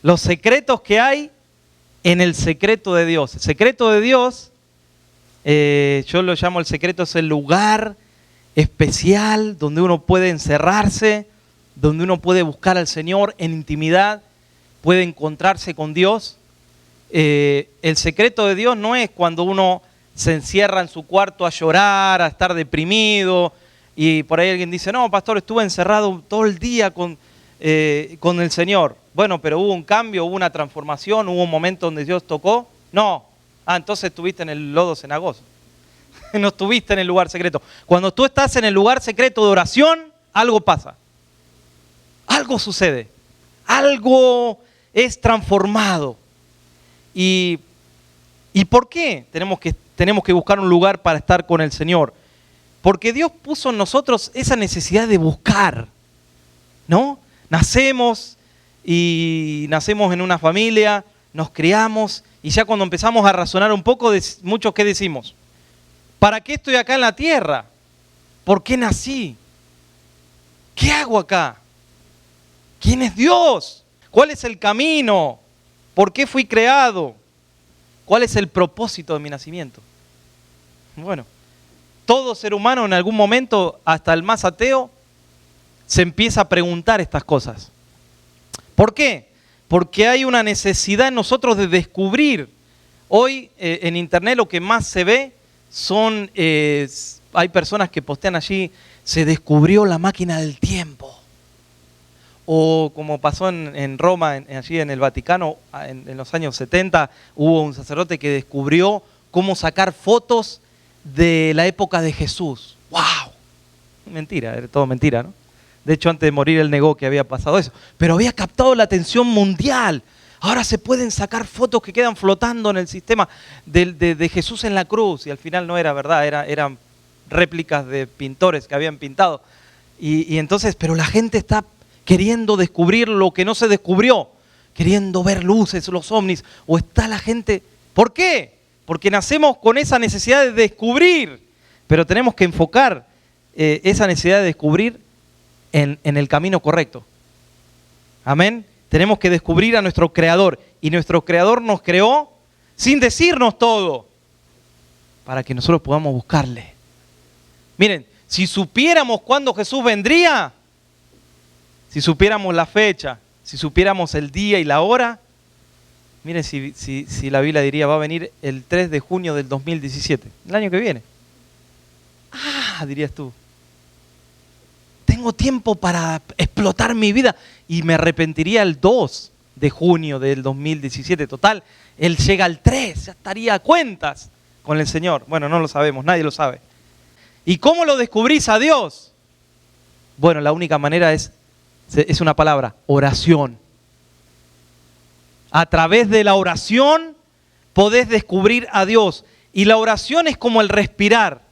los secretos que hay en el secreto de Dios. El secreto de Dios, yo lo llamo el secreto, es el lugar especial donde uno puede encerrarse, donde uno puede buscar al Señor en intimidad, puede encontrarse con Dios. El secreto de Dios no es cuando uno se encierra en su cuarto a llorar, a estar deprimido, y por ahí alguien dice, no, pastor, estuve encerrado todo el día con el Señor. Bueno, pero hubo un cambio, hubo una transformación, hubo un momento donde Dios tocó. No. Entonces estuviste en el lodo cenagoso. No estuviste en el lugar secreto. Cuando tú estás en el lugar secreto de oración, algo pasa. Algo sucede. Algo es transformado. ¿Y por qué tenemos que buscar un lugar para estar con el Señor? Porque Dios puso en nosotros esa necesidad de buscar, ¿no? Nacemos en una familia, nos criamos y ya cuando empezamos a razonar un poco, muchos ¿qué decimos? ¿Para qué estoy acá en la tierra? ¿Por qué nací? ¿Qué hago acá? ¿Quién es Dios? ¿Cuál es el camino? ¿Por qué fui creado? ¿Cuál es el propósito de mi nacimiento? Bueno, todo ser humano en algún momento, hasta el más ateo, se empieza a preguntar estas cosas. ¿Por qué? Porque hay una necesidad en nosotros de descubrir. Hoy en internet lo que más se ve son, hay personas que postean allí, se descubrió la máquina del tiempo. O como pasó en Roma, allí en el Vaticano, en los años 70, hubo un sacerdote que descubrió cómo sacar fotos de la época de Jesús. ¡Wow! Mentira, era todo mentira, ¿no? De hecho, antes de morir él negó que había pasado eso. Pero había captado la atención mundial. Ahora se pueden sacar fotos que quedan flotando en el sistema de Jesús en la cruz. Y al final no era verdad, eran réplicas de pintores que habían pintado. Y entonces, pero la gente está queriendo descubrir lo que no se descubrió. Queriendo ver luces, los ovnis. O está la gente... ¿Por qué? Porque nacemos con esa necesidad de descubrir. Pero tenemos que enfocar esa necesidad de descubrir en el camino correcto. Amén. Tenemos que descubrir a nuestro Creador. Y nuestro Creador nos creó sin decirnos todo, para que nosotros podamos buscarle. Miren, si supiéramos cuándo Jesús vendría, si supiéramos la fecha, si supiéramos el día y la hora, miren si la Biblia diría va a venir el 3 de junio del 2017, el año que viene. Dirías tú. Tengo tiempo para explotar mi vida y me arrepentiría el 2 de junio del 2017. Total, Él llega al 3, ya estaría a cuentas con el Señor. Bueno, no lo sabemos, nadie lo sabe. ¿Y cómo lo descubrís a Dios? Bueno, la única manera es una palabra, oración. A través de la oración podés descubrir a Dios. Y la oración es como el respirar.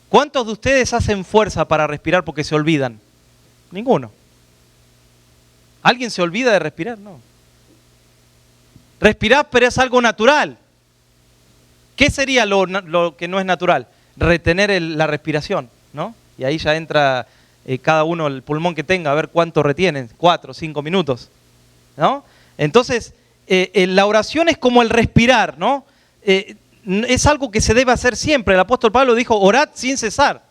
¿Cuántos de ustedes hacen fuerza para respirar porque se olvidan? Ninguno. ¿Alguien se olvida de respirar? No. Respirás, pero es algo natural. ¿Qué sería lo que no es natural? Retener la respiración, ¿no? Y ahí ya entra cada uno el pulmón que tenga, a ver cuánto retienen, 4, 5 minutos, ¿no? Entonces, la oración es como el respirar, ¿no? Es algo que se debe hacer siempre. El apóstol Pablo dijo, orad sin cesar.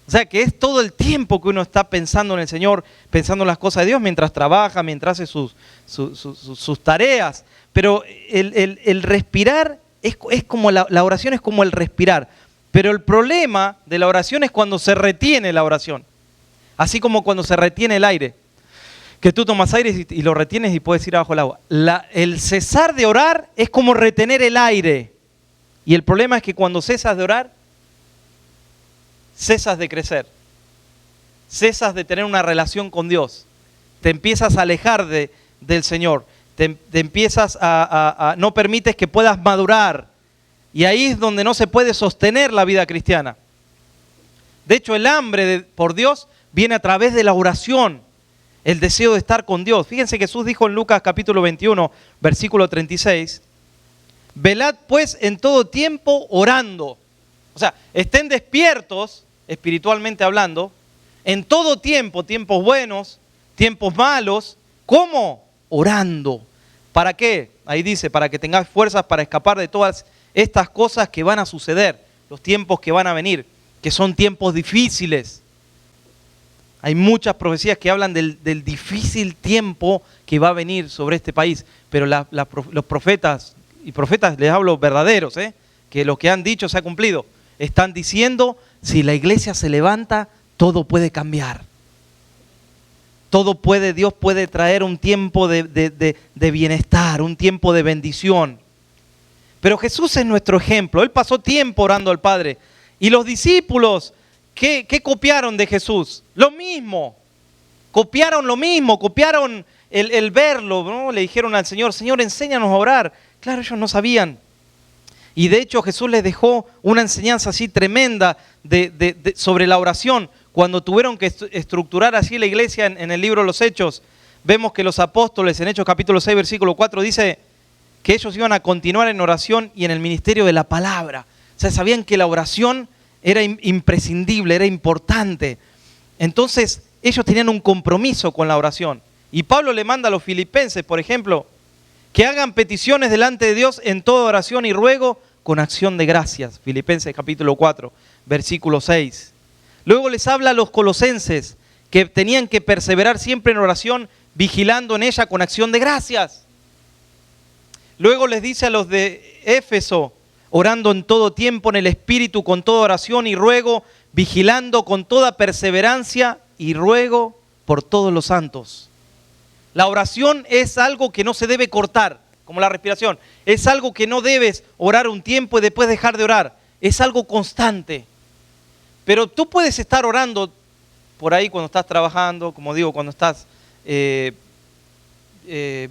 O sea, que es todo el tiempo que uno está pensando en el Señor, pensando en las cosas de Dios, mientras trabaja, mientras hace sus tareas. Pero el respirar es como la oración es como el respirar. Pero el problema de la oración es cuando se retiene la oración. Así como cuando se retiene el aire. Que tú tomas aire y lo retienes y puedes ir abajo del agua. El cesar de orar es como retener el aire. Y el problema es que cuando cesas de orar, cesas de crecer. Cesas de tener una relación con Dios. Te empiezas a alejar del Señor. Te empiezas no permites que puedas madurar. Y ahí es donde no se puede sostener la vida cristiana. De hecho, el hambre por Dios viene a través de la oración. El deseo de estar con Dios. Fíjense que Jesús dijo en Lucas capítulo 21, versículo 36, velad pues en todo tiempo orando. O sea, estén despiertos, espiritualmente hablando, en todo tiempo, tiempos buenos, tiempos malos, ¿Cómo? Orando. ¿Para qué? Ahí dice, para que tengáis fuerzas para escapar de todas estas cosas que van a suceder, los tiempos que van a venir, que son tiempos difíciles. Hay muchas profecías que hablan del difícil tiempo que va a venir sobre este país, pero los profetas, y profetas les hablo verdaderos, que lo que han dicho se ha cumplido, están diciendo, si la iglesia se levanta, todo puede cambiar. Todo puede, Dios puede traer un tiempo de bienestar, un tiempo de bendición. Pero Jesús es nuestro ejemplo. Él pasó tiempo orando al Padre. Y los discípulos, ¿qué copiaron de Jesús? Lo mismo. Copiaron lo mismo, copiaron el verlo, ¿no? Le dijeron al Señor, Señor, enséñanos a orar. Claro, ellos no sabían. Y de hecho Jesús les dejó una enseñanza así tremenda sobre la oración. Cuando tuvieron que estructurar así la iglesia en el libro de los Hechos, vemos que los apóstoles en Hechos capítulo 6, versículo 4, dice que ellos iban a continuar en oración y en el ministerio de la palabra. O sea, sabían que la oración era imprescindible, era importante. Entonces, ellos tenían un compromiso con la oración. Y Pablo le manda a los filipenses, por ejemplo, que hagan peticiones delante de Dios en toda oración y ruego con acción de gracias. Filipenses capítulo 4, versículo 6. Luego les habla a los colosenses que tenían que perseverar siempre en oración, vigilando en ella con acción de gracias. Luego les dice a los de Éfeso, orando en todo tiempo en el Espíritu, con toda oración y ruego, vigilando con toda perseverancia y ruego por todos los santos. La oración es algo que no se debe cortar, como la respiración. Es algo que no debes orar un tiempo y después dejar de orar. Es algo constante. Pero tú puedes estar orando por ahí cuando estás trabajando, como digo, cuando estás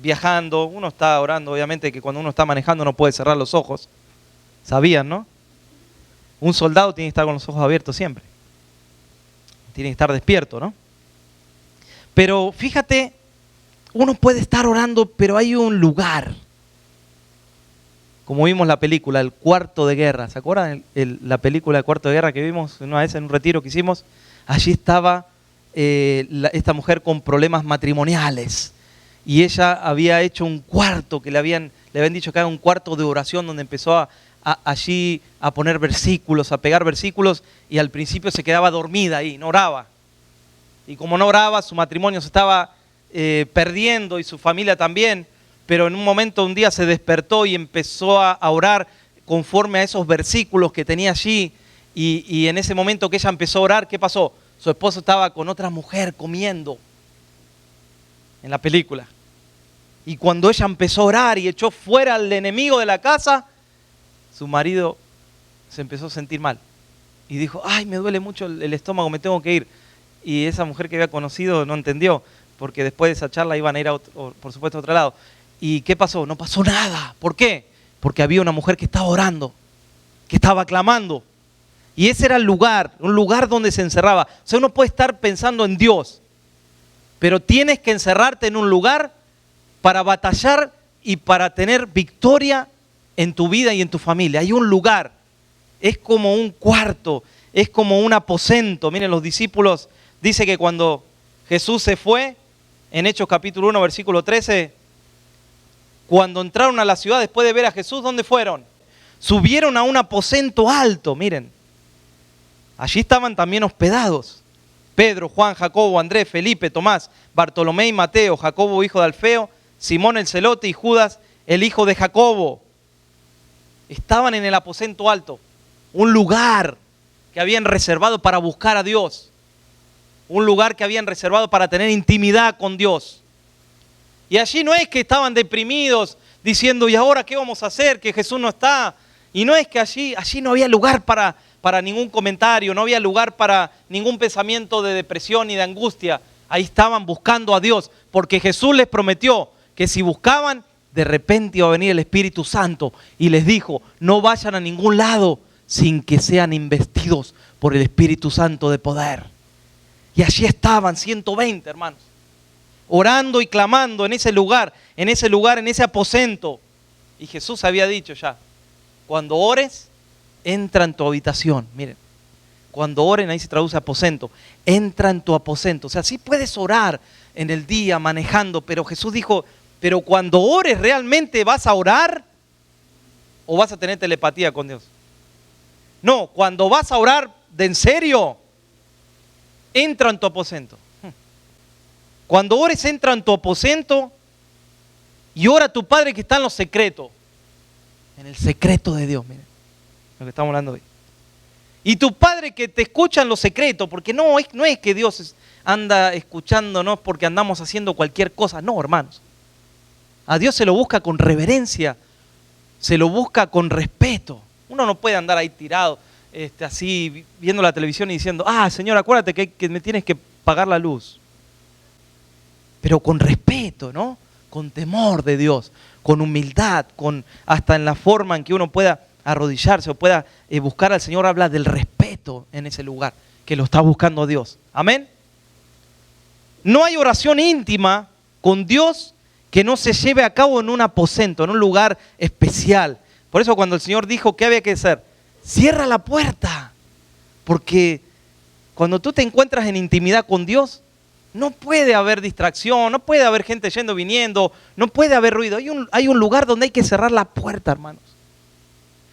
viajando. Uno está orando, obviamente que cuando uno está manejando no puede cerrar los ojos. ¿Sabían, no? Un soldado tiene que estar con los ojos abiertos siempre. Tiene que estar despierto, ¿no? Pero fíjate, uno puede estar orando, pero hay un lugar. Como vimos la película, El Cuarto de Guerra. ¿Se acuerdan la película El Cuarto de Guerra que vimos una vez en un retiro que hicimos? Allí estaba esta mujer con problemas matrimoniales. Y ella había hecho un cuarto, que le habían dicho que era un cuarto de oración donde empezó allí a poner versículos, a pegar versículos, y al principio se quedaba dormida ahí, no oraba. Y como no oraba, su matrimonio se estaba perdiendo y su familia también. Pero en un momento, un día se despertó y empezó a orar conforme a esos versículos que tenía allí. Y en ese momento que ella empezó a orar, ¿qué pasó? Su esposo estaba con otra mujer comiendo en la película. Y cuando ella empezó a orar y echó fuera al enemigo de la casa, su marido se empezó a sentir mal. Y dijo, ay, me duele mucho el estómago, me tengo que ir. Y esa mujer que había conocido no entendió, porque después de esa charla iban a ir, por supuesto, a otro lado. ¿Y qué pasó? No pasó nada. ¿Por qué? Porque había una mujer que estaba orando, que estaba clamando. Y ese era el lugar, un lugar donde se encerraba. O sea, uno puede estar pensando en Dios, pero tienes que encerrarte en un lugar para batallar y para tener victoria en tu vida y en tu familia. Hay un lugar, es como un cuarto, es como un aposento. Miren, los discípulos, dice que cuando Jesús se fue, en Hechos capítulo 1, versículo 13, cuando entraron a la ciudad después de ver a Jesús, ¿dónde fueron? Subieron a un aposento alto, miren. Allí estaban también hospedados Pedro, Juan, Jacobo, Andrés, Felipe, Tomás, Bartolomé y Mateo, Jacobo hijo de Alfeo, Simón el celote y Judas el hijo de Jacobo. Estaban en el aposento alto, un lugar que habían reservado para buscar a Dios, un lugar que habían reservado para tener intimidad con Dios. Y allí no es que estaban deprimidos diciendo, ¿y ahora qué vamos a hacer? Que Jesús no está. Y no es que allí no había lugar para ningún comentario, no había lugar para ningún pensamiento de depresión ni de angustia. Ahí estaban buscando a Dios, porque Jesús les prometió que si buscaban, de repente iba a venir el Espíritu Santo y les dijo, no vayan a ningún lado sin que sean investidos por el Espíritu Santo de poder. Y allí estaban 120, hermanos, orando y clamando en ese lugar, en ese aposento. Y Jesús había dicho ya, cuando ores, entra en tu habitación. Miren, Cuando oren, ahí se traduce aposento. Entra en tu aposento. O sea, sí puedes orar en el día, manejando, pero Jesús dijo, pero cuando ores, ¿realmente vas a orar o vas a tener telepatía con Dios? No, cuando vas a orar de en serio, entra en tu aposento. Cuando ores, entra en tu aposento y ora a tu Padre que está en lo secreto. En el secreto de Dios, miren, lo que estamos hablando hoy. Y tu Padre que te escucha en lo secreto, porque no es que Dios anda escuchándonos porque andamos haciendo cualquier cosa. No, hermanos. A Dios se lo busca con reverencia, se lo busca con respeto. Uno no puede andar ahí tirado, así, viendo la televisión y diciendo, Señor, acuérdate que me tienes que pagar la luz. Pero con respeto, ¿no? Con temor de Dios, con humildad, hasta en la forma en que uno pueda arrodillarse o pueda buscar al Señor, habla del respeto en ese lugar, que lo está buscando Dios. Amén. No hay oración íntima con Dios que no se lleve a cabo en un aposento, en un lugar especial. Por eso cuando el Señor dijo que había que hacer, cierra la puerta, porque cuando tú te encuentras en intimidad con Dios, no puede haber distracción, no puede haber gente yendo, viniendo, no puede haber ruido. Hay un lugar donde hay que cerrar la puerta, hermanos.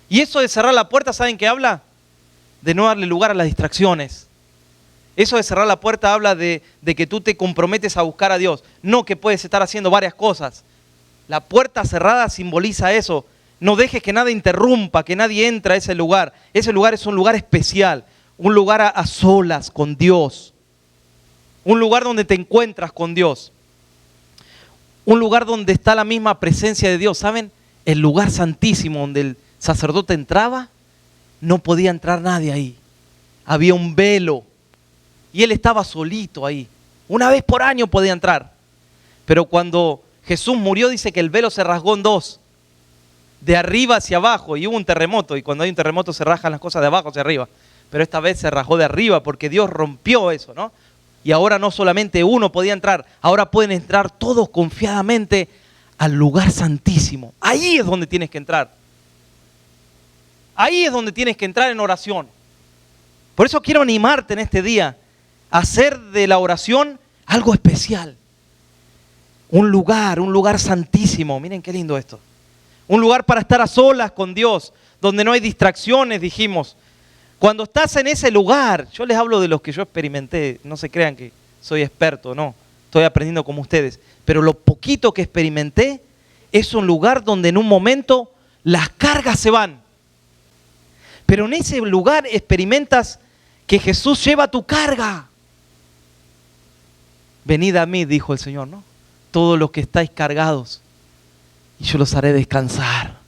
Y eso de cerrar la puerta, ¿saben qué habla? De no darle lugar a las distracciones. Eso de cerrar la puerta habla de que tú te comprometes a buscar a Dios. No que puedes estar haciendo varias cosas. La puerta cerrada simboliza eso. No dejes que nada interrumpa, que nadie entre a ese lugar. Ese lugar es un lugar especial, un lugar a solas con Dios. Un lugar donde te encuentras con Dios. Un lugar donde está la misma presencia de Dios. ¿Saben? El lugar santísimo donde el sacerdote entraba, no podía entrar nadie ahí. Había un velo y él estaba solito ahí. Una vez por año podía entrar. Pero cuando Jesús murió, dice que el velo se rasgó en dos, de arriba hacia abajo, y hubo un terremoto, y cuando hay un terremoto se rasgan las cosas de abajo hacia arriba. Pero esta vez se rasgó de arriba porque Dios rompió eso, ¿no? Y ahora no solamente uno podía entrar, ahora pueden entrar todos confiadamente al lugar santísimo. Ahí es donde tienes que entrar. Ahí es donde tienes que entrar en oración. Por eso quiero animarte en este día a hacer de la oración algo especial. Un lugar santísimo. Miren qué lindo esto. Un lugar para estar a solas con Dios, donde no hay distracciones, dijimos. Cuando estás en ese lugar, yo les hablo de los que yo experimenté, no se crean que soy experto, no, estoy aprendiendo como ustedes, pero lo poquito que experimenté es un lugar donde en un momento las cargas se van. Pero en ese lugar experimentas que Jesús lleva tu carga. Venid a mí, dijo el Señor, ¿no? Todos los que estáis cargados, y yo los haré descansar.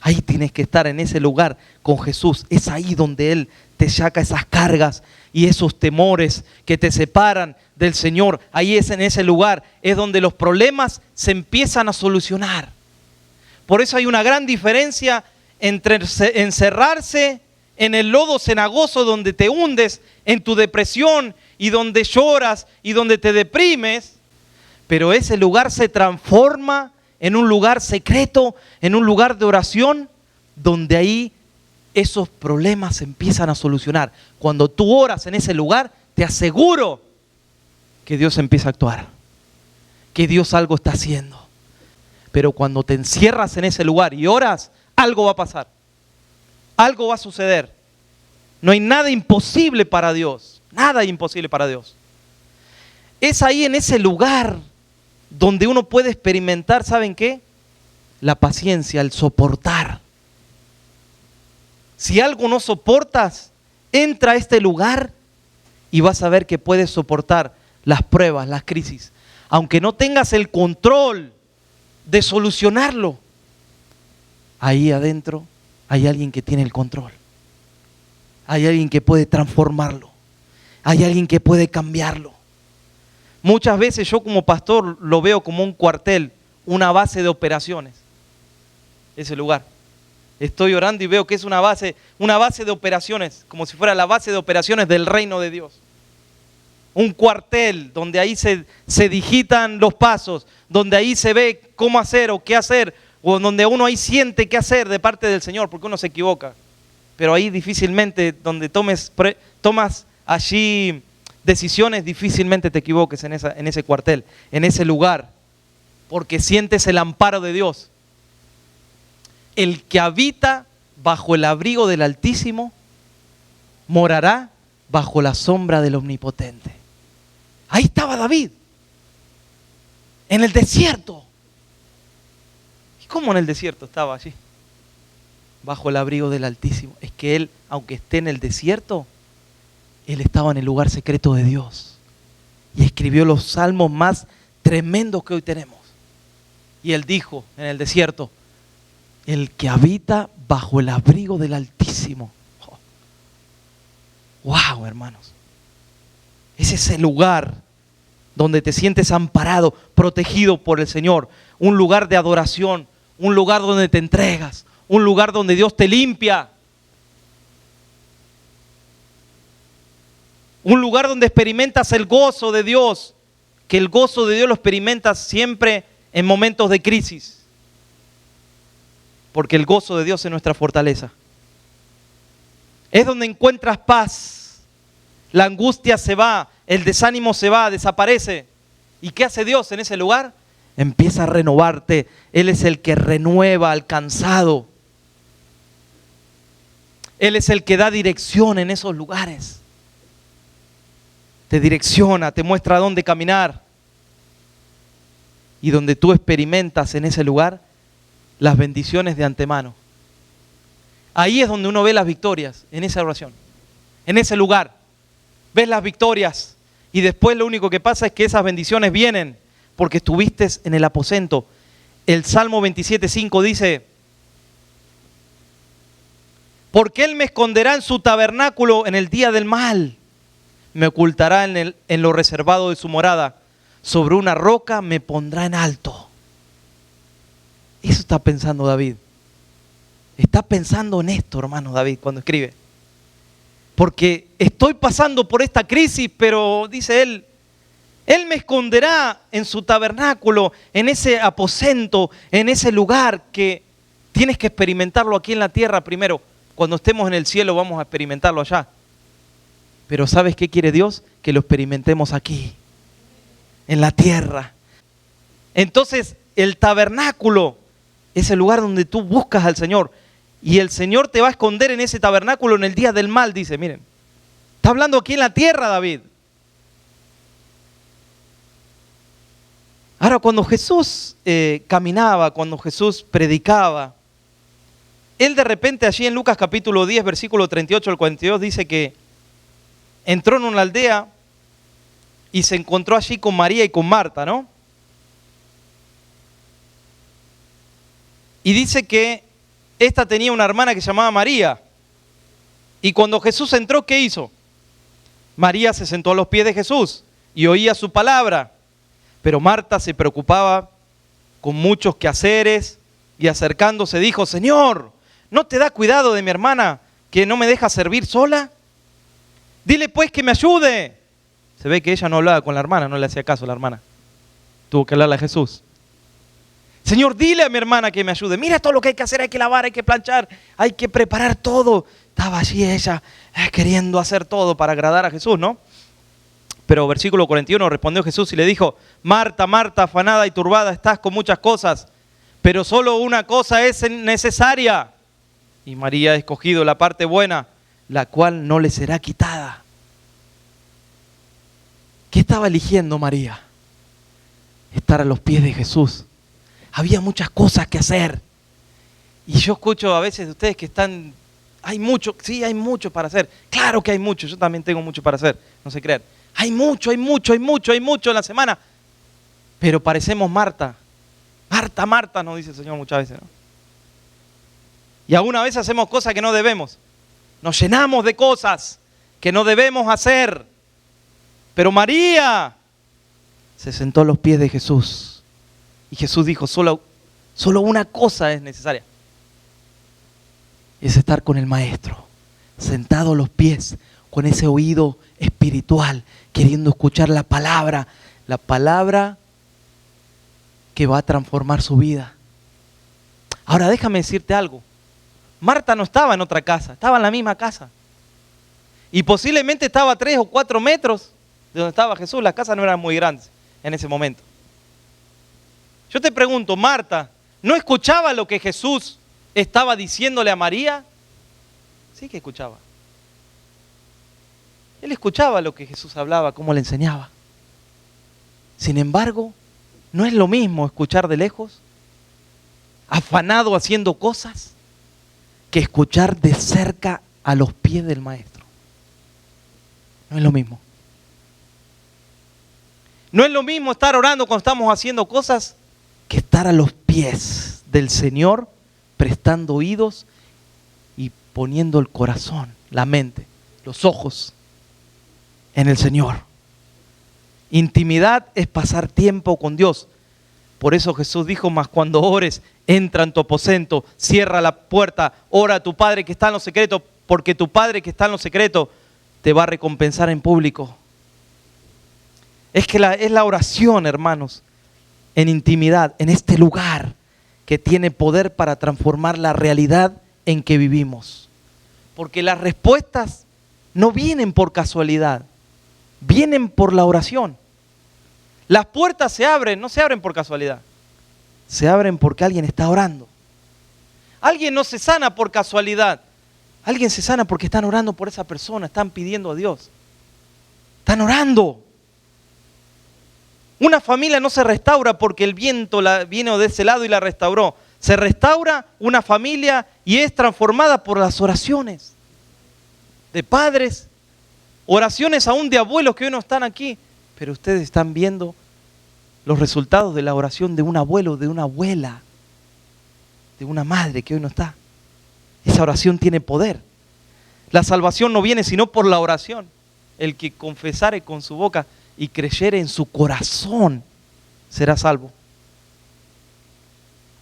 Ahí tienes que estar en ese lugar con Jesús. Es ahí donde Él te saca esas cargas y esos temores que te separan del Señor. Ahí es en ese lugar, es donde los problemas se empiezan a solucionar. Por eso hay una gran diferencia entre encerrarse en el lodo cenagoso donde te hundes en tu depresión y donde lloras y donde te deprimes, pero ese lugar se transforma en un lugar secreto, en un lugar de oración, donde ahí esos problemas se empiezan a solucionar. Cuando tú oras en ese lugar, te aseguro que Dios empieza a actuar, que Dios algo está haciendo. Pero cuando te encierras en ese lugar y oras, algo va a pasar, algo va a suceder. No hay nada imposible para Dios, nada imposible para Dios. Es ahí en ese lugar donde uno puede experimentar, ¿saben qué? La paciencia, el soportar. Si algo no soportas, entra a este lugar y vas a ver que puedes soportar las pruebas, las crisis. Aunque no tengas el control de solucionarlo, ahí adentro hay alguien que tiene el control. Hay alguien que puede transformarlo. Hay alguien que puede cambiarlo. Muchas veces yo como pastor lo veo como un cuartel, una base de operaciones. Ese lugar. Estoy orando y veo que es una base de operaciones, como si fuera la base de operaciones del reino de Dios. Un cuartel donde ahí se digitan los pasos, donde ahí se ve cómo hacer o qué hacer, o donde uno ahí siente qué hacer de parte del Señor, porque uno se equivoca. pero ahí difícilmente, donde tomas allí decisiones, difícilmente te equivoques en ese cuartel, en ese lugar, porque sientes el amparo de Dios. El que habita bajo el abrigo del Altísimo morará bajo la sombra del Omnipotente. Ahí estaba David, en el desierto. ¿Y cómo en el desierto estaba allí? Bajo el abrigo del Altísimo. Es que él, aunque esté en el desierto, él estaba en el lugar secreto de Dios. Y escribió los salmos más tremendos que hoy tenemos. Y él dijo en el desierto, el que habita bajo el abrigo del Altísimo. Wow, hermanos. Es ese lugar donde te sientes amparado, protegido por el Señor. Un lugar de adoración, un lugar donde te entregas, un lugar donde Dios te limpia. Un lugar donde experimentas el gozo de Dios, que el gozo de Dios lo experimentas siempre en momentos de crisis. Porque el gozo de Dios es nuestra fortaleza. Es donde encuentras paz. La angustia se va, el desánimo se va, desaparece. ¿Y qué hace Dios en ese lugar? Empieza a renovarte. Él es el que renueva al cansado. Él es el que da dirección en esos lugares. Te direcciona, te muestra dónde caminar. Y donde tú experimentas en ese lugar las bendiciones de antemano. Ahí es donde uno ve las victorias, en esa oración, en ese lugar. Ves las victorias y después lo único que pasa es que esas bendiciones vienen porque estuviste en el aposento. El Salmo 27:5 dice, porque Él me esconderá en su tabernáculo en el día del mal, me ocultará en lo reservado de su morada, sobre una roca me pondrá en alto. Eso está pensando David. Está pensando en esto, hermano David, cuando escribe. Porque estoy pasando por esta crisis, pero dice él, Él me esconderá en su tabernáculo, en ese aposento, en ese lugar que tienes que experimentarlo aquí en la tierra primero. Cuando estemos en el cielo vamos a experimentarlo allá. Pero ¿sabes qué quiere Dios? Que lo experimentemos aquí, en la tierra. Entonces, el tabernáculo es el lugar donde tú buscas al Señor. Y el Señor te va a esconder en ese tabernáculo en el día del mal, dice. Miren, está hablando aquí en la tierra, David. Ahora, cuando Jesús caminaba, cuando Jesús predicaba, Él de repente allí en Lucas capítulo 10, versículo 38 al 42, dice que entró en una aldea y se encontró allí con María y con Marta, ¿no? Y dice que esta tenía una hermana que se llamaba María. Y cuando Jesús entró, ¿qué hizo? María se sentó a los pies de Jesús y oía su palabra. Pero Marta se preocupaba con muchos quehaceres y acercándose dijo, Señor, ¿no te da cuidado de mi hermana que no me deja servir sola? Dile pues que me ayude. Se ve que ella no hablaba con la hermana, no le hacía caso a la hermana. Tuvo que hablarle a Jesús. Señor, dile a mi hermana que me ayude. Mira todo lo que hay que hacer, hay que lavar, hay que planchar, hay que preparar todo. Estaba allí ella queriendo hacer todo para agradar a Jesús, ¿no? Pero versículo 41, respondió Jesús y le dijo, Marta, Marta, afanada y turbada estás con muchas cosas, pero solo una cosa es necesaria. Y María ha escogido la parte buena, la cual no le será quitada. ¿Qué estaba eligiendo María? Estar a los pies de Jesús. Había muchas cosas que hacer. Y yo escucho a veces de ustedes que están, hay mucho, sí, hay mucho para hacer. Claro que hay mucho, yo también tengo mucho para hacer, no se crean. Hay mucho en la semana. Pero parecemos Marta. Marta, Marta, nos dice el Señor muchas veces, ¿no? Y alguna vez hacemos cosas que no debemos. Nos llenamos de cosas que no debemos hacer. Pero María se sentó a los pies de Jesús. Y Jesús dijo, solo una cosa es necesaria. Es estar con el Maestro, sentado a los pies, con ese oído espiritual, queriendo escuchar la palabra que va a transformar su vida. Ahora déjame decirte algo. Marta no estaba en otra casa, estaba en la misma casa. Y posiblemente estaba a 3 o 4 metros de donde estaba Jesús. Las casas no eran muy grandes en ese momento. Yo te pregunto, Marta, ¿no escuchaba lo que Jesús estaba diciéndole a María? Sí que escuchaba. Él escuchaba lo que Jesús hablaba, cómo le enseñaba. Sin embargo, ¿no es lo mismo escuchar de lejos, afanado haciendo cosas, que escuchar de cerca a los pies del Maestro? No es lo mismo. No es lo mismo estar orando cuando estamos haciendo cosas que estar a los pies del Señor, prestando oídos y poniendo el corazón, la mente, los ojos en el Señor. Intimidad es pasar tiempo con Dios. Por eso Jesús dijo, mas cuando ores, entra en tu aposento, cierra la puerta, ora a tu Padre que está en lo secreto, porque tu Padre que está en lo secreto te va a recompensar en público. Es que es la oración, hermanos, en intimidad, en este lugar, que tiene poder para transformar la realidad en que vivimos. Porque las respuestas no vienen por casualidad, vienen por la oración. Las puertas se abren, no se abren por casualidad, se abren porque alguien está orando. Alguien no se sana por casualidad, alguien se sana porque están orando por esa persona, están pidiendo a Dios, están orando. Una familia no se restaura porque el viento vino de ese lado y la restauró. Se restaura una familia y es transformada por las oraciones de padres, oraciones aún de abuelos que hoy no están aquí, pero ustedes están viendo los resultados de la oración de un abuelo, de una abuela, de una madre que hoy no está. Esa oración tiene poder. La salvación no viene sino por la oración. El que confesare con su boca y creyere en su corazón será salvo.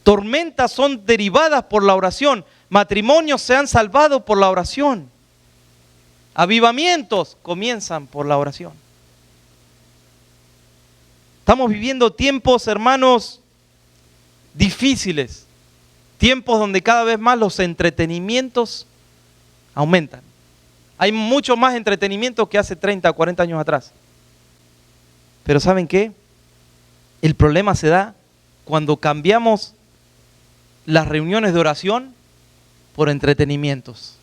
Tormentas son derivadas por la oración. Matrimonios se han salvado por la oración. Avivamientos comienzan por la oración. Estamos viviendo tiempos, hermanos, difíciles. Tiempos donde cada vez más los entretenimientos aumentan. Hay mucho más entretenimiento que hace 30 o 40 años atrás. Pero ¿saben qué? El problema se da cuando cambiamos las reuniones de oración por entretenimientos.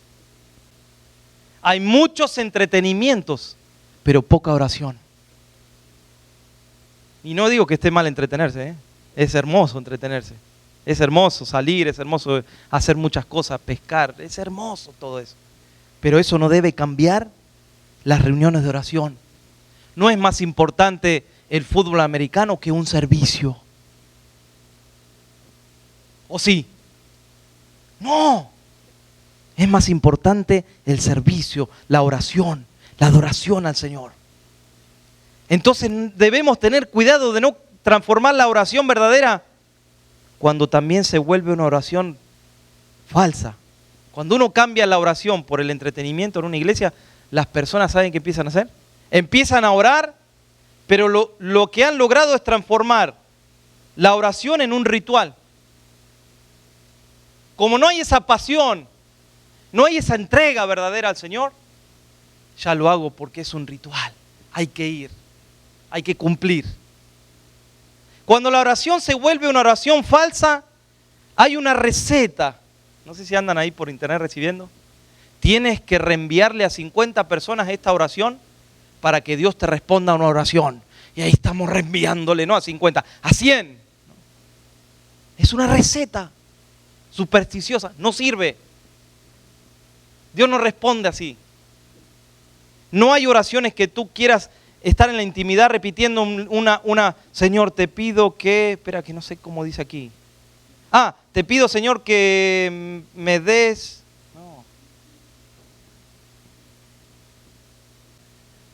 Hay muchos entretenimientos, pero poca oración. Y no digo que esté mal entretenerse, ¿eh? Es hermoso entretenerse. Es hermoso salir, es hermoso hacer muchas cosas, pescar, es hermoso todo eso. Pero eso no debe cambiar las reuniones de oración. No es más importante el fútbol americano que un servicio. ¿O sí? No. Es más importante el servicio, la oración, la adoración al Señor. Entonces debemos tener cuidado de no transformar la oración verdadera cuando también se vuelve una oración falsa. Cuando uno cambia la oración por el entretenimiento en una iglesia, las personas ¿saben qué empiezan a hacer? Empiezan a orar, pero lo que han logrado es transformar la oración en un ritual. Como no hay esa pasión, no hay esa entrega verdadera al Señor, ya lo hago porque es un ritual. Hay que ir, hay que cumplir. Cuando la oración se vuelve una oración falsa, hay una receta. No sé si andan ahí por internet recibiendo. Tienes que reenviarle a 50 personas esta oración para que Dios te responda a una oración. Y ahí estamos reenviándole, no a 50, a 100. Es una receta supersticiosa, no sirve. Dios no responde así. No hay oraciones que tú quieras estar en la intimidad repitiendo una Señor, te pido que, espera que no sé cómo dice aquí. Te pido Señor que me des. No.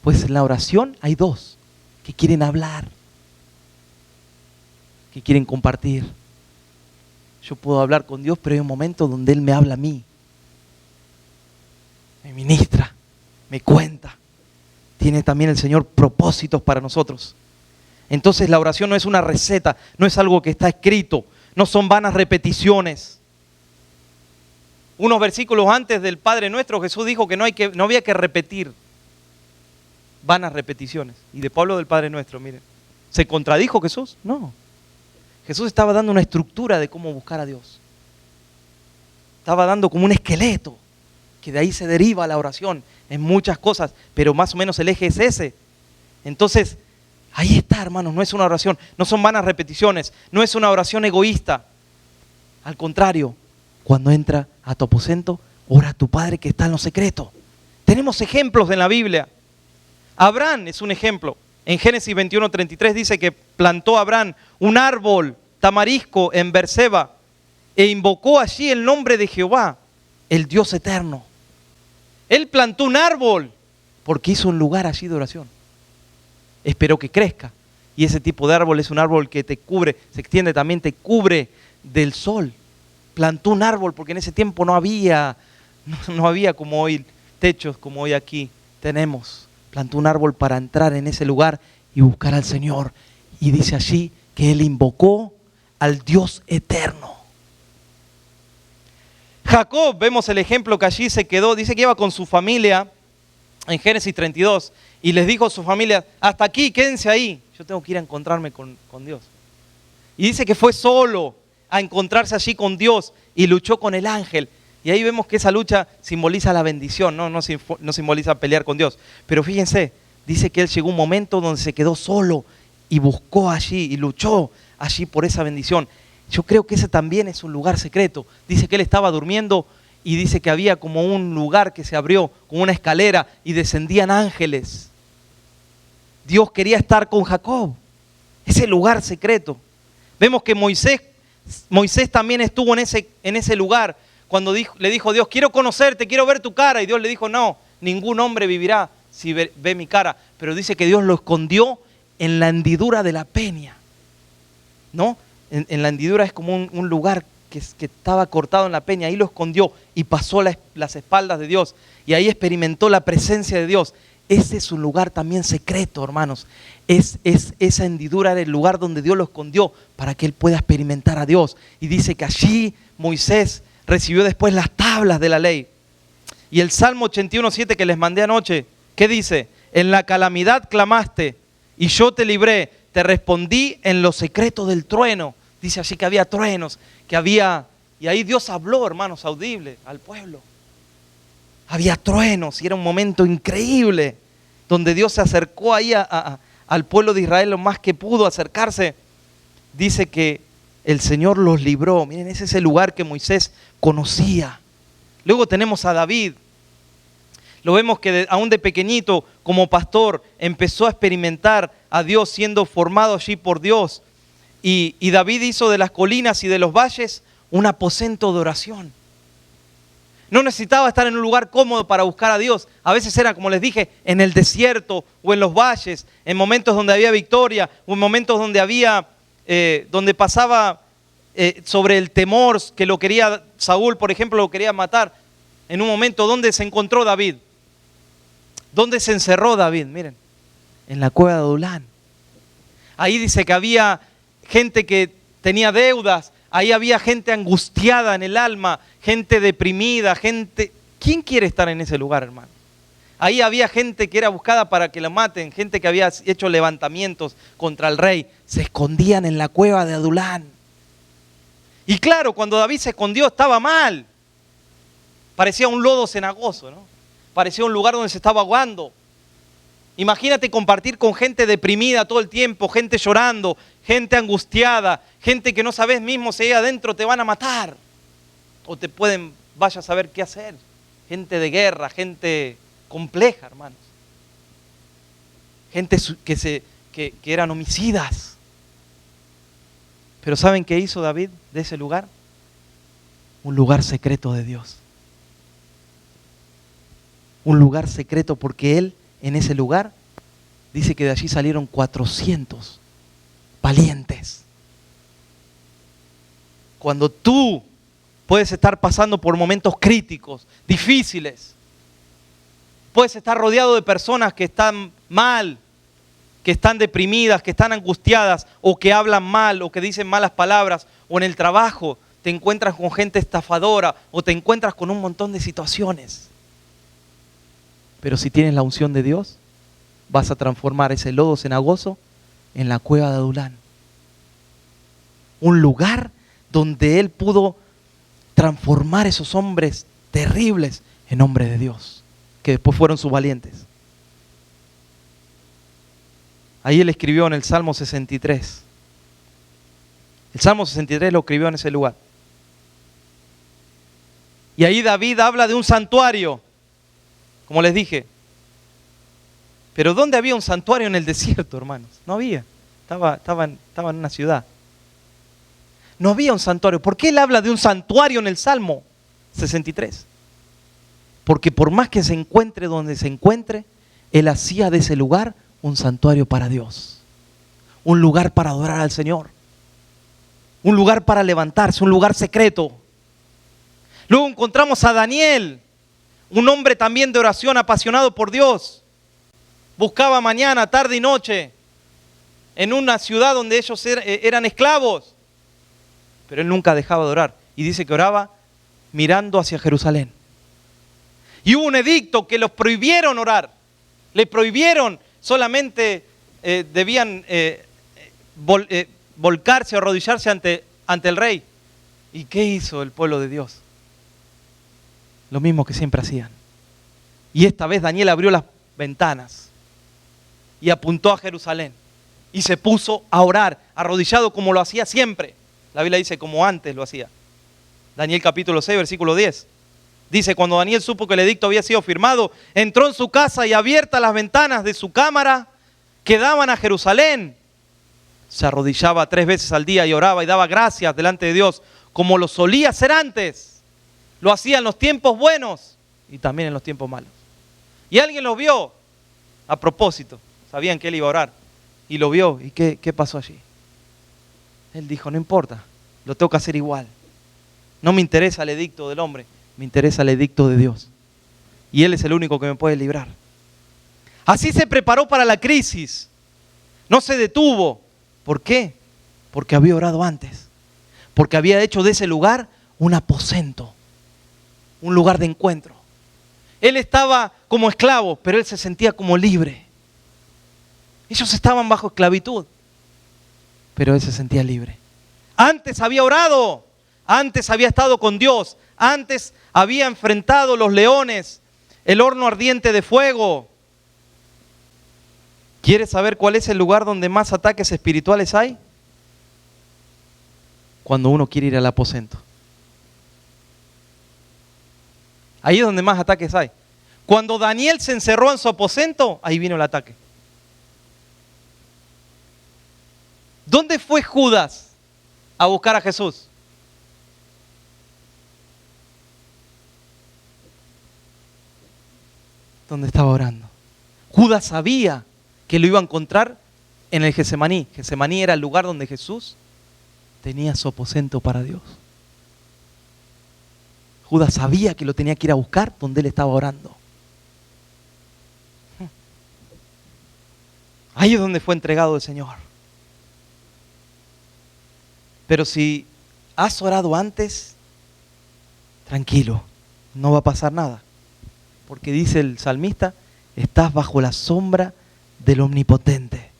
Pues en la oración hay dos que quieren hablar, que quieren compartir. Yo puedo hablar con Dios, pero hay un momento donde Él me habla a mí. Me ministra, me cuenta. Tiene también el Señor propósitos para nosotros. Entonces la oración no es una receta, no es algo que está escrito, no son vanas repeticiones. Unos versículos antes del Padre Nuestro, Jesús dijo que no había que repetir vanas repeticiones. Y de Pablo del Padre Nuestro, miren. ¿Se contradijo Jesús? No. Jesús estaba dando una estructura de cómo buscar a Dios. Estaba dando como un esqueleto, que de ahí se deriva la oración en muchas cosas, pero más o menos el eje es ese. Entonces, ahí está, hermanos, no es una oración, no son vanas repeticiones, no es una oración egoísta. Al contrario, cuando entra a tu aposento, ora a tu Padre que está en lo secreto. Tenemos ejemplos en la Biblia. Abraham es un ejemplo. En Génesis 21:33 dice que plantó Abraham un árbol tamarisco en Berseba e invocó allí el nombre de Jehová, el Dios eterno. Él plantó un árbol porque hizo un lugar allí de oración. Esperó que crezca. Y ese tipo de árbol es un árbol que te cubre, se extiende también, te cubre del sol. Plantó un árbol porque en ese tiempo no había como hoy techos, como hoy aquí tenemos. Plantó un árbol para entrar en ese lugar y buscar al Señor. Y dice allí que él invocó al Dios eterno. Jacob, vemos el ejemplo que allí se quedó, dice que iba con su familia en Génesis 32 y les dijo a su familia, hasta aquí, quédense ahí, yo tengo que ir a encontrarme con Dios. Y dice que fue solo a encontrarse allí con Dios y luchó con el ángel. Y ahí vemos que esa lucha simboliza la bendición, no simboliza pelear con Dios. Pero fíjense, dice que él llegó a un momento donde se quedó solo y buscó allí y luchó allí por esa bendición. Yo creo que ese también es un lugar secreto. Dice que él estaba durmiendo y dice que había como un lugar que se abrió, como una escalera y descendían ángeles. Dios quería estar con Jacob, ese lugar secreto. Vemos que Moisés también estuvo en ese lugar cuando le dijo a Dios, quiero conocerte, quiero ver tu cara. Y Dios le dijo, no, ningún hombre vivirá si ve mi cara. Pero dice que Dios lo escondió en la hendidura de la peña, ¿no? En la hendidura es como un lugar que estaba cortado en la peña, ahí lo escondió y pasó las espaldas de Dios y ahí experimentó la presencia de Dios. Ese es un lugar también secreto, hermanos. Esa hendidura era el lugar donde Dios lo escondió para que él pueda experimentar a Dios. Y dice que allí Moisés recibió después las tablas de la ley. Y el Salmo 81:7 que les mandé anoche, ¿qué dice? En la calamidad clamaste y yo te libré, te respondí en lo secreto del trueno. Dice así que había truenos, y ahí Dios habló, hermanos, audible al pueblo. Había truenos y era un momento increíble donde Dios se acercó ahí al pueblo de Israel lo más que pudo acercarse. Dice que el Señor los libró. Miren, ese es el lugar que Moisés conocía. Luego tenemos a David. Lo vemos que aún de pequeñito, como pastor, empezó a experimentar a Dios siendo formado allí por Dios. Y David hizo de las colinas y de los valles un aposento de oración. No necesitaba estar en un lugar cómodo para buscar a Dios. A veces era, como les dije, en el desierto o en los valles, en momentos donde había victoria o en momentos donde pasaba sobre el temor que lo quería Saúl, por ejemplo, lo quería matar. En un momento, ¿dónde se encontró David? ¿Dónde se encerró David? Miren, en la cueva de Adulán. Ahí dice que había gente que tenía deudas, ahí había gente angustiada en el alma, gente deprimida, gente... ¿Quién quiere estar en ese lugar, hermano? Ahí había gente que era buscada para que la maten, gente que había hecho levantamientos contra el rey. Se escondían en la cueva de Adulán. Y claro, cuando David se escondió estaba mal. Parecía un lodo cenagoso, ¿no? Parecía un lugar donde se estaba ahogando. Imagínate compartir con gente deprimida todo el tiempo, gente llorando, gente angustiada, gente que no sabes mismo si ahí adentro te van a matar o vaya a saber qué hacer. Gente de guerra, gente compleja, hermanos. Gente que eran homicidas. Pero ¿saben qué hizo David de ese lugar? Un lugar secreto de Dios. Un lugar secreto porque él, en ese lugar, dice que de allí salieron 400 valientes. Cuando tú puedes estar pasando por momentos críticos, difíciles, puedes estar rodeado de personas que están mal, que están deprimidas, que están angustiadas, o que hablan mal, o que dicen malas palabras, o en el trabajo te encuentras con gente estafadora o te encuentras con un montón de situaciones. Pero si tienes la unción de Dios, vas a transformar ese lodo cenagoso en la cueva de Adulán. Un lugar donde Él pudo transformar esos hombres terribles en hombres de Dios, que después fueron sus valientes. Ahí Él escribió en el Salmo 63. El Salmo 63 lo escribió en ese lugar. Y ahí David habla de un santuario, como les dije. Pero ¿dónde había un santuario en el desierto, hermanos? No había. Estaba en una ciudad. No había un santuario. ¿Por qué él habla de un santuario en el Salmo 63? Porque por más que se encuentre donde se encuentre, él hacía de ese lugar un santuario para Dios. Un lugar para adorar al Señor. Un lugar para levantarse, un lugar secreto. Luego encontramos a Daniel, un hombre también de oración, apasionado por Dios. Buscaba mañana, tarde y noche en una ciudad donde ellos eran esclavos. Pero él nunca dejaba de orar. Y dice que oraba mirando hacia Jerusalén. Y hubo un edicto que los prohibieron orar. Le prohibieron, solamente debían volcarse o arrodillarse ante el rey. ¿Y qué hizo el pueblo de Dios? Lo mismo que siempre hacían. Y esta vez Daniel abrió las ventanas y apuntó a Jerusalén. Y se puso a orar, arrodillado como lo hacía siempre. La Biblia dice como antes lo hacía. Daniel capítulo 6, versículo 10. Dice, cuando Daniel supo que el edicto había sido firmado, entró en su casa y abiertas las ventanas de su cámara que daban a Jerusalén, se arrodillaba 3 veces al día y oraba y daba gracias delante de Dios, como lo solía hacer antes. Lo hacía en los tiempos buenos y también en los tiempos malos. Y alguien lo vio a propósito. Sabían que él iba a orar. Y lo vio. ¿Y qué pasó allí? Él dijo, no importa, lo tengo que hacer igual. No me interesa el edicto del hombre, me interesa el edicto de Dios. Y Él es el único que me puede librar. Así se preparó para la crisis. No se detuvo. ¿Por qué? Porque había orado antes. Porque había hecho de ese lugar un aposento. Un lugar de encuentro. Él estaba como esclavo, pero él se sentía como libre. Ellos estaban bajo esclavitud, pero él se sentía libre. Antes había orado, antes había estado con Dios, antes había enfrentado los leones, el horno ardiente de fuego. ¿Quieres saber cuál es el lugar donde más ataques espirituales hay? Cuando uno quiere ir al aposento. Ahí es donde más ataques hay. Cuando Daniel se encerró en su aposento, ahí vino el ataque. ¿Dónde fue Judas a buscar a Jesús? Donde estaba orando. Judas sabía que lo iba a encontrar en el Getsemaní. Getsemaní era el lugar donde Jesús tenía su aposento para Dios. Judas sabía que lo tenía que ir a buscar donde él estaba orando. Ahí es donde fue entregado el Señor. Pero si has orado antes, tranquilo, no va a pasar nada. Porque dice el salmista, estás bajo la sombra del Omnipotente.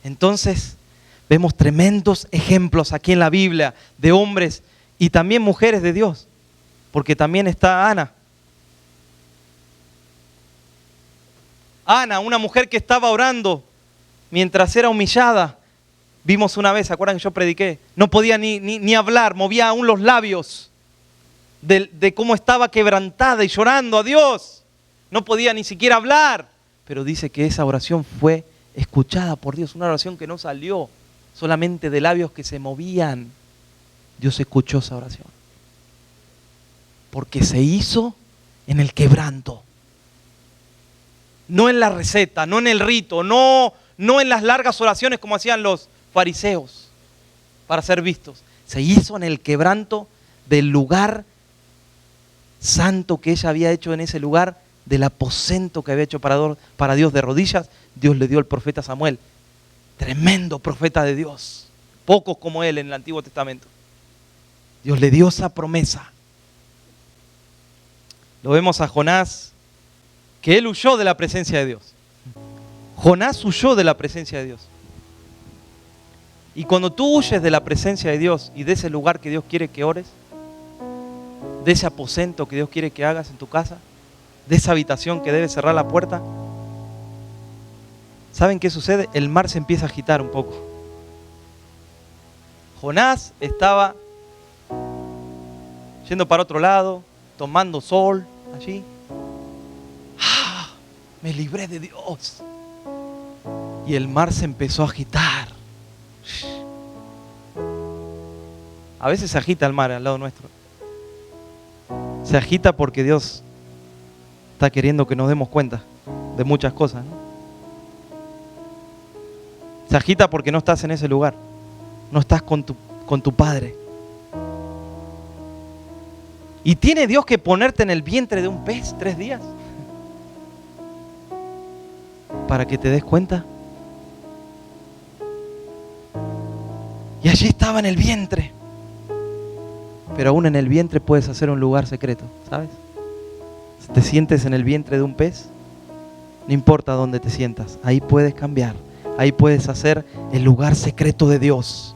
Entonces, vemos tremendos ejemplos aquí en la Biblia de hombres y también mujeres de Dios. Porque también está Ana. Ana, una mujer que estaba orando mientras era humillada. Vimos una vez, ¿se acuerdan que yo prediqué? No podía ni hablar, movía aún los labios de cómo estaba quebrantada y llorando a Dios. No podía ni siquiera hablar. Pero dice que esa oración fue escuchada por Dios. Una oración que no salió solamente de labios que se movían. Dios escuchó esa oración. Porque se hizo en el quebranto. No en la receta, no en el rito, no en las largas oraciones como hacían los fariseos para ser vistos. Se hizo en el quebranto del lugar santo que ella había hecho en ese lugar, del aposento que había hecho para Dios de rodillas. Dios le dio el profeta Samuel, tremendo profeta de Dios, pocos como él en el Antiguo Testamento. Dios le dio esa promesa. Lo vemos a Jonás, que él huyó de la presencia de Dios. Jonás huyó de la presencia de Dios. Y cuando tú huyes de la presencia de Dios y de ese lugar que Dios quiere que ores, de ese aposento que Dios quiere que hagas en tu casa, de esa habitación que debes cerrar la puerta, ¿saben qué sucede? El mar se empieza a agitar un poco. Jonás estaba yendo para otro lado, tomando sol allí. ¡Ah! Me libré de Dios. Y el mar se empezó a agitar. A veces se agita el mar al lado nuestro. Se agita porque Dios está queriendo que nos demos cuenta de muchas cosas, ¿no? Se agita porque no estás en ese lugar. No estás con tu Padre. ¿Y tiene Dios que ponerte en el vientre de un pez 3 días? Para que te des cuenta. Y allí estaba en el vientre. Pero aún en el vientre puedes hacer un lugar secreto, ¿sabes? Si te sientes en el vientre de un pez, no importa dónde te sientas, ahí puedes cambiar. Ahí puedes hacer el lugar secreto de Dios.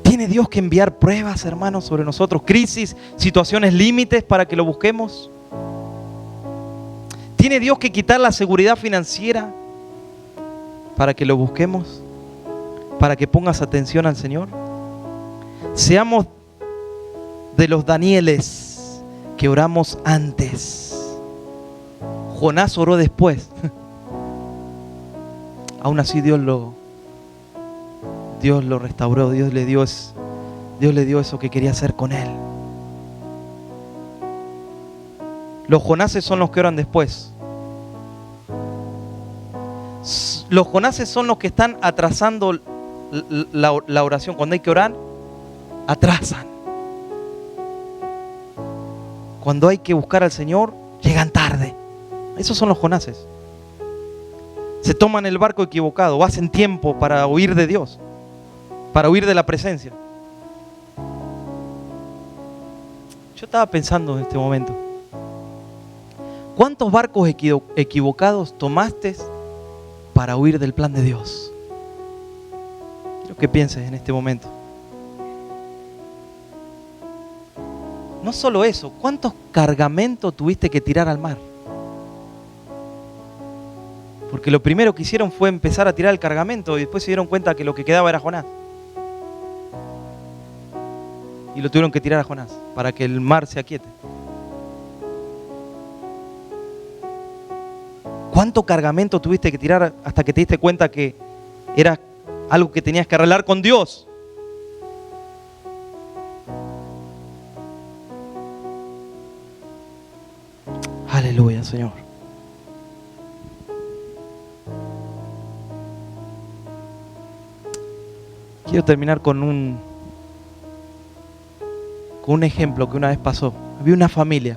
¿Tiene Dios que enviar pruebas, hermanos, sobre nosotros? Crisis, situaciones límites para que lo busquemos. ¿Tiene Dios que quitar la seguridad financiera para que lo busquemos? Para que pongas atención al Señor. Seamos de los Danieles que oramos antes. Jonás oró después. Aún así Dios lo restauró, Dios le dio eso que quería hacer con él. Los Jonases son los que oran después. Los Jonases son los que están atrasando la oración. Cuando hay que orar, atrasan. Cuando hay que buscar al Señor, llegan tarde. Esos son los Jonases. Se toman el barco equivocado, o hacen tiempo para huir de Dios, para huir de la presencia. Yo estaba pensando en este momento, ¿cuántos barcos equivocados tomaste para huir del plan de Dios? Quiero que pienses en este momento. No solo eso, ¿cuántos cargamentos tuviste que tirar al mar? Porque lo primero que hicieron fue empezar a tirar el cargamento y después se dieron cuenta que lo que quedaba era Jonás. Y lo tuvieron que tirar a Jonás para que el mar se aquiete. ¿Cuánto cargamento tuviste que tirar hasta que te diste cuenta que era algo que tenías que arreglar con Dios? Aleluya, Señor. Quiero terminar con un ejemplo que una vez pasó. Había una familia,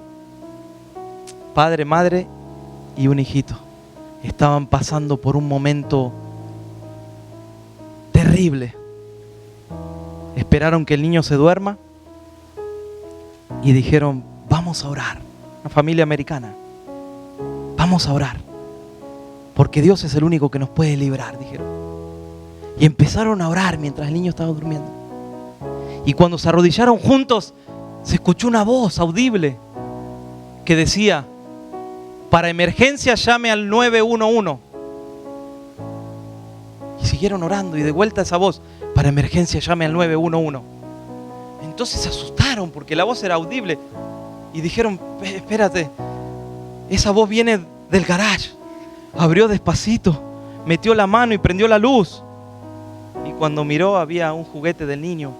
padre, madre y un hijito. Estaban pasando por un momento terrible. Esperaron que el niño se duerma y dijeron, vamos a orar. Una familia americana. Vamos a orar. Porque Dios es el único que nos puede librar, dijeron. Y empezaron a orar mientras el niño estaba durmiendo. Y cuando se arrodillaron juntos, se escuchó una voz audible que decía, para emergencia llame al 911. Y siguieron orando y de vuelta esa voz, para emergencia llame al 911. Entonces se asustaron porque la voz era audible. Y dijeron, espérate, esa voz viene del garage. Abrió despacito, metió la mano y prendió la luz. Y cuando miró había un juguete del niño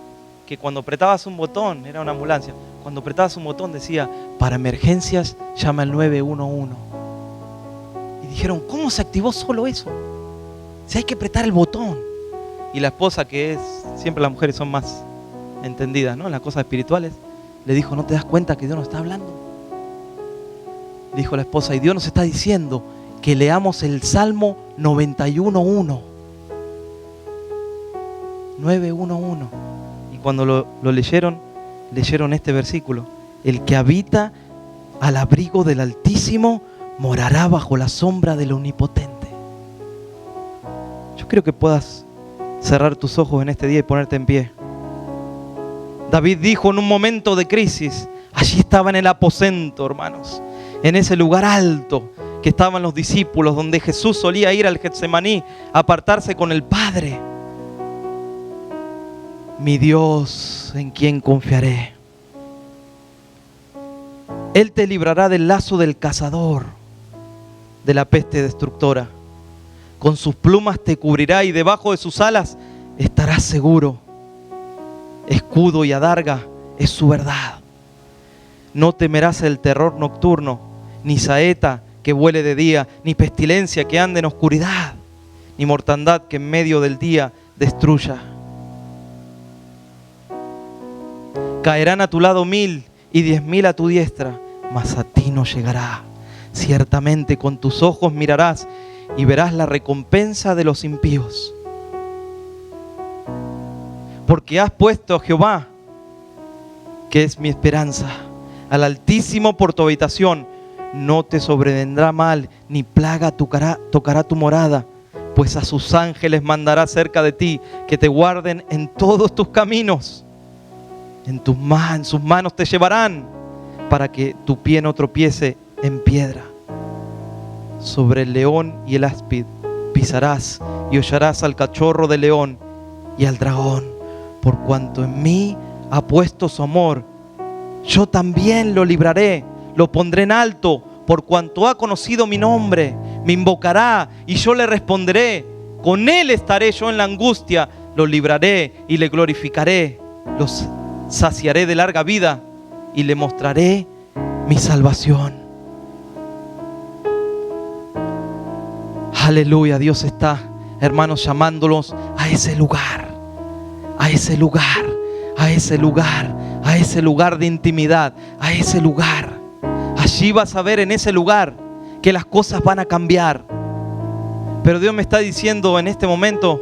que cuando apretabas un botón, era una ambulancia, cuando apretabas un botón decía, para emergencias llama al 911. Y dijeron, ¿cómo se activó solo eso? Si hay que apretar el botón. Y la esposa, que es, siempre las mujeres son más entendidas, ¿no?, en las cosas espirituales, le dijo, ¿no te das cuenta que Dios nos está hablando? Dijo la esposa, y Dios nos está diciendo que leamos el Salmo 91.1. 911. Y cuando lo leyeron, leyeron este versículo. El que habita al abrigo del Altísimo morará bajo la sombra del Omnipotente. Yo creo que puedas cerrar tus ojos en este día y ponerte en pie. David dijo en un momento de crisis, allí estaba en el aposento, hermanos, en ese lugar alto que estaban los discípulos, donde Jesús solía ir al Getsemaní a apartarse con el Padre. Mi Dios, en quien confiaré. Él te librará del lazo del cazador, de la peste destructora. Con sus plumas te cubrirá y debajo de sus alas estarás seguro. Escudo y adarga es su verdad. No temerás el terror nocturno, ni saeta que vuele de día, ni pestilencia que ande en oscuridad, ni mortandad que en medio del día destruya. Caerán a tu lado 1000 y 10.000 a tu diestra, mas a ti no llegará. Ciertamente con tus ojos mirarás y verás la recompensa de los impíos. Porque has puesto a Jehová, que es mi esperanza, al Altísimo por tu habitación. No te sobrevendrá mal, ni plaga tocará tu morada, pues a sus ángeles mandará cerca de ti, que te guarden en todos tus caminos. En sus manos te llevarán, para que tu pie no tropiece en piedra. Sobre el león y el áspid pisarás, y hollarás al cachorro del león y al dragón. Por cuanto en mí ha puesto su amor, yo también lo libraré, lo pondré en alto. Por cuanto ha conocido mi nombre, me invocará y yo le responderé. Con él estaré yo en la angustia, lo libraré y le glorificaré. Los saciaré de larga vida y le mostraré mi salvación. Aleluya, Dios está, hermanos, llamándolos a ese lugar, a ese lugar, a ese lugar, a ese lugar de intimidad, a ese lugar. Allí vas a ver en ese lugar que las cosas van a cambiar. Pero Dios me está diciendo en este momento,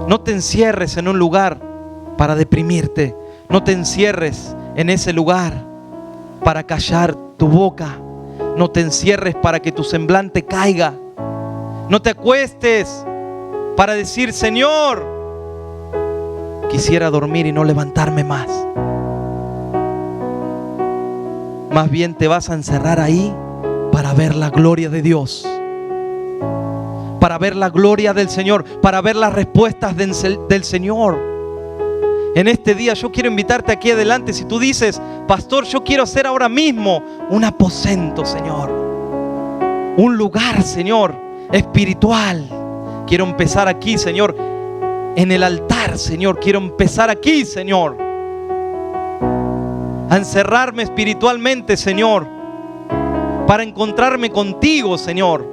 no te encierres en un lugar para deprimirte. No te encierres en ese lugar para callar tu boca. No te encierres para que tu semblante caiga. No te acuestes para decir, Señor, quisiera dormir y no levantarme más. Más bien te vas a encerrar ahí para ver la gloria de Dios, para ver la gloria del Señor, para ver las respuestas del Señor. En este día yo quiero invitarte aquí adelante. Si tú dices, pastor, yo quiero hacer ahora mismo un aposento, Señor, un lugar, Señor, espiritual. Quiero empezar aquí, Señor, en el altar, Señor. Quiero empezar aquí, Señor, a encerrarme espiritualmente, Señor, para encontrarme contigo, Señor.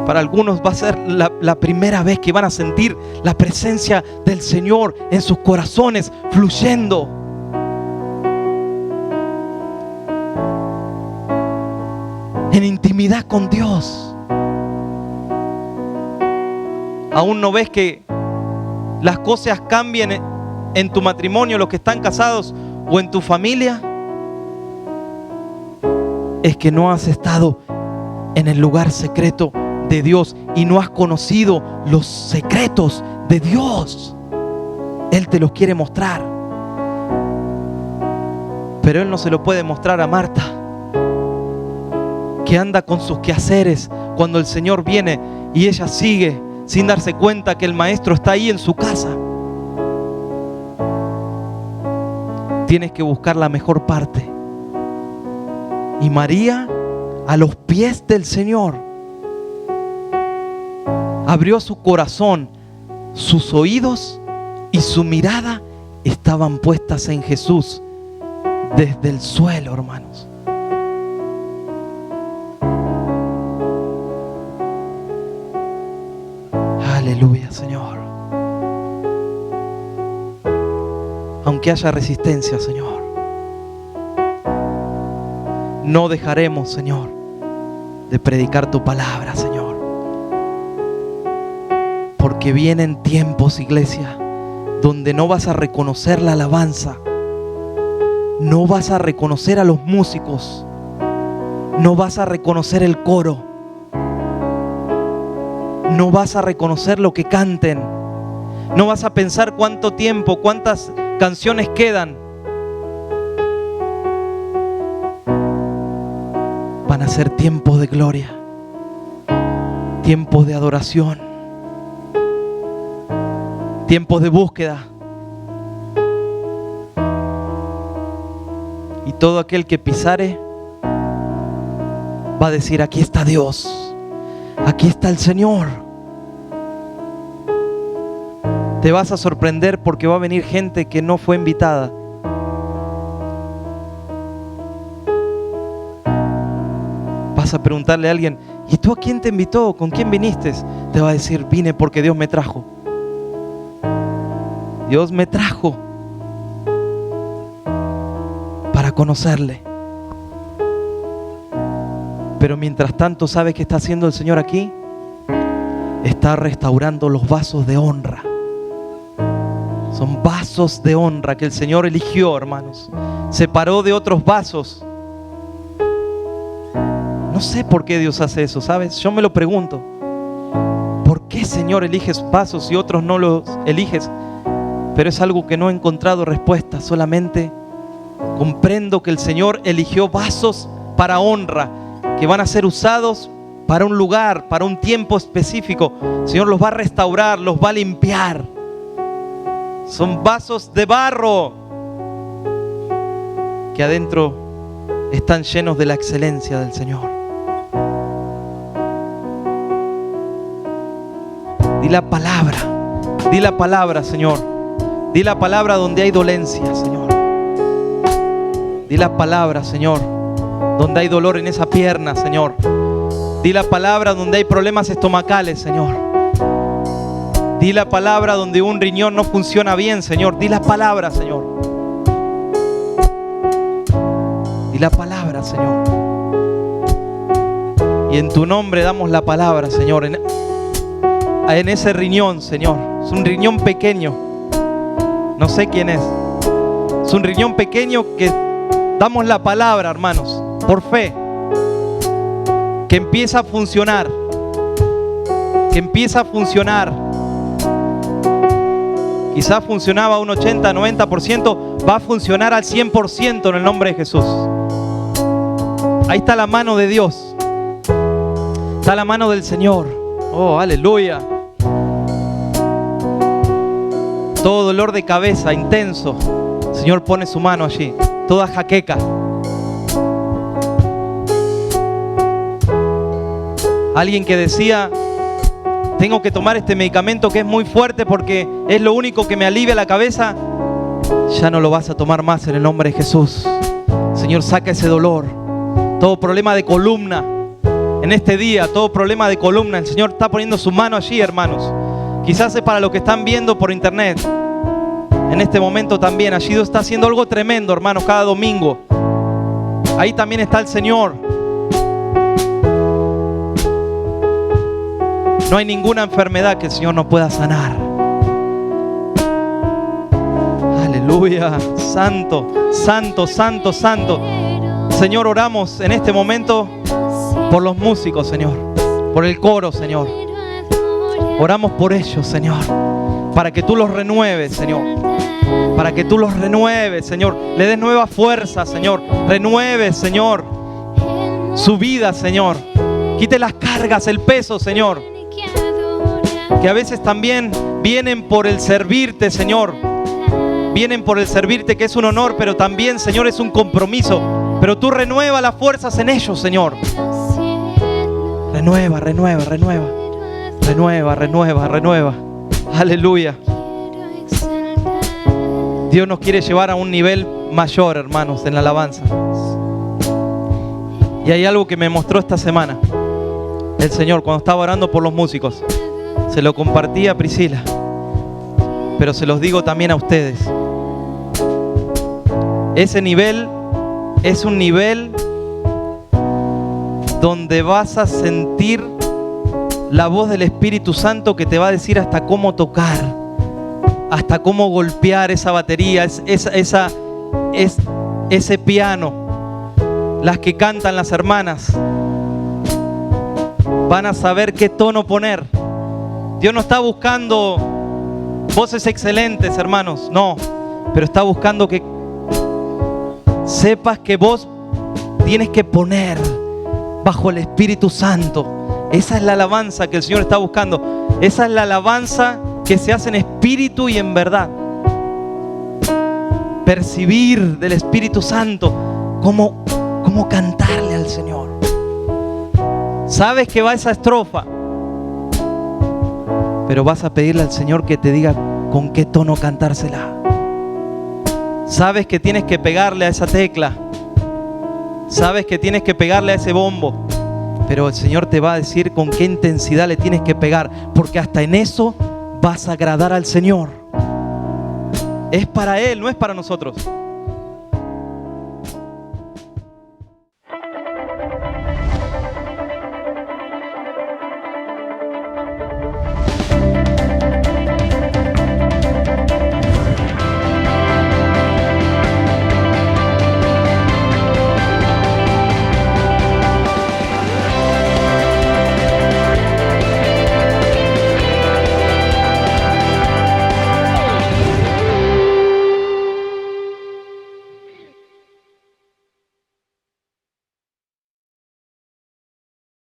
Para algunos va a ser la primera vez que van a sentir la presencia del Señor en sus corazones fluyendo. En intimidad con Dios. ¿Aún no ves que las cosas cambien en tu matrimonio, los que están casados, o en tu familia? Es que no has estado en el lugar secreto de Dios y no has conocido los secretos de Dios. Él te los quiere mostrar, pero Él no se lo puede mostrar a Marta, que anda con sus quehaceres cuando el Señor viene, y ella sigue sin darse cuenta que el Maestro está ahí en su casa. Tienes que buscar la mejor parte. Y María, a los pies del Señor, abrió su corazón, sus oídos y su mirada estaban puestas en Jesús desde el suelo, hermanos. Aleluya, Señor. Aunque haya resistencia, Señor, no dejaremos, Señor, de predicar tu palabra, Señor. Porque vienen tiempos, iglesia, donde no vas a reconocer la alabanza, no vas a reconocer a los músicos, no vas a reconocer el coro, no vas a reconocer lo que canten, no vas a pensar cuánto tiempo, cuántas canciones quedan. Van a ser tiempos de gloria, tiempos de adoración, tiempos de búsqueda. Y todo aquel que pisare va a decir: aquí está Dios, aquí está el Señor. Te vas a sorprender porque va a venir gente que no fue invitada. Vas a preguntarle a alguien: ¿y tú a quién te invitó? ¿Con quién viniste? Te va a decir: vine porque Dios me trajo. Dios me trajo para conocerle. Pero mientras tanto, ¿sabes qué está haciendo el Señor aquí? Está restaurando los vasos de honra. Son vasos de honra que el Señor eligió, hermanos. Separó de otros vasos. No sé por qué Dios hace eso, ¿sabes? Yo me lo pregunto. ¿Por qué, Señor, eliges vasos y otros no los eliges? Pero es algo que no he encontrado respuesta. Solamente comprendo que el Señor eligió vasos para honra, que van a ser usados para un lugar, para un tiempo específico. El Señor los va a restaurar, los va a limpiar. Son vasos de barro que adentro están llenos de la excelencia del Señor. Di la palabra, Señor. Di la palabra donde hay dolencia, Señor. Di la palabra, Señor, donde hay dolor en esa pierna, Señor. Di la palabra donde hay problemas estomacales, Señor. Di la palabra donde un riñón no funciona bien, Señor. Di la palabra, Señor. Di la palabra, Señor. Y en tu nombre damos la palabra, Señor. En ese riñón, Señor. Es un riñón pequeño. No sé quién es. Es un riñón pequeño que damos la palabra, hermanos, por fe. Que empieza a funcionar. Que empieza a funcionar. Quizás funcionaba un 80, 90%. Va a funcionar al 100% en el nombre de Jesús. Ahí está la mano de Dios. Está la mano del Señor. Oh, aleluya. Todo dolor de cabeza intenso, el Señor pone su mano allí. Toda jaqueca. Alguien que decía: tengo que tomar este medicamento que es muy fuerte porque es lo único que me alivia la cabeza. Ya no lo vas a tomar más en el nombre de Jesús. Señor, saca ese dolor. Todo problema de columna en este día, todo problema de columna, el Señor está poniendo su mano allí, hermanos. Quizás es para lo que están viendo por internet. En este momento también, allí Dios está haciendo algo tremendo, hermanos, cada domingo. Ahí también está el Señor. No hay ninguna enfermedad que el Señor no pueda sanar. Aleluya. Santo, santo, santo, santo. Señor, oramos en este momento por los músicos, Señor. Por el coro, Señor. Oramos por ellos, Señor. Para que tú los renueves, Señor. Para que tú los renueves, Señor. Le des nueva fuerza, Señor. Renueves, Señor, su vida, Señor. Quite las cargas, el peso, Señor. Que a veces también vienen por el servirte, Señor. Vienen por el servirte, que es un honor, pero también, Señor, es un compromiso. Pero tú renueva las fuerzas en ellos, Señor. Renueva, renueva, renueva. Renueva, renueva, renueva. Aleluya. Dios nos quiere llevar a un nivel mayor, hermanos, en la alabanza. Y hay algo que me mostró esta semana el Señor cuando estaba orando por los músicos. Se lo compartí a Priscila, pero se los digo también a ustedes. Ese nivel es un nivel donde vas a sentir la voz del Espíritu Santo que te va a decir hasta cómo tocar, hasta cómo golpear esa batería, ese piano. Las que cantan las hermanas van a saber qué tono poner. Dios no está buscando voces excelentes, hermanos, no, pero está buscando que sepas que vos tienes que poner bajo el Espíritu Santo. Esa es la alabanza que el Señor está buscando. Esa es la alabanza que se hace en espíritu y en verdad. Percibir del Espíritu Santo cómo cantarle al Señor. Sabes que va esa estrofa, pero vas a pedirle al Señor que te diga con qué tono cantársela. Sabes que tienes que pegarle a esa tecla. Sabes que tienes que pegarle a ese bombo, pero el Señor te va a decir con qué intensidad le tienes que pegar, porque hasta en eso vas a agradar al Señor. Es para Él, no es para nosotros.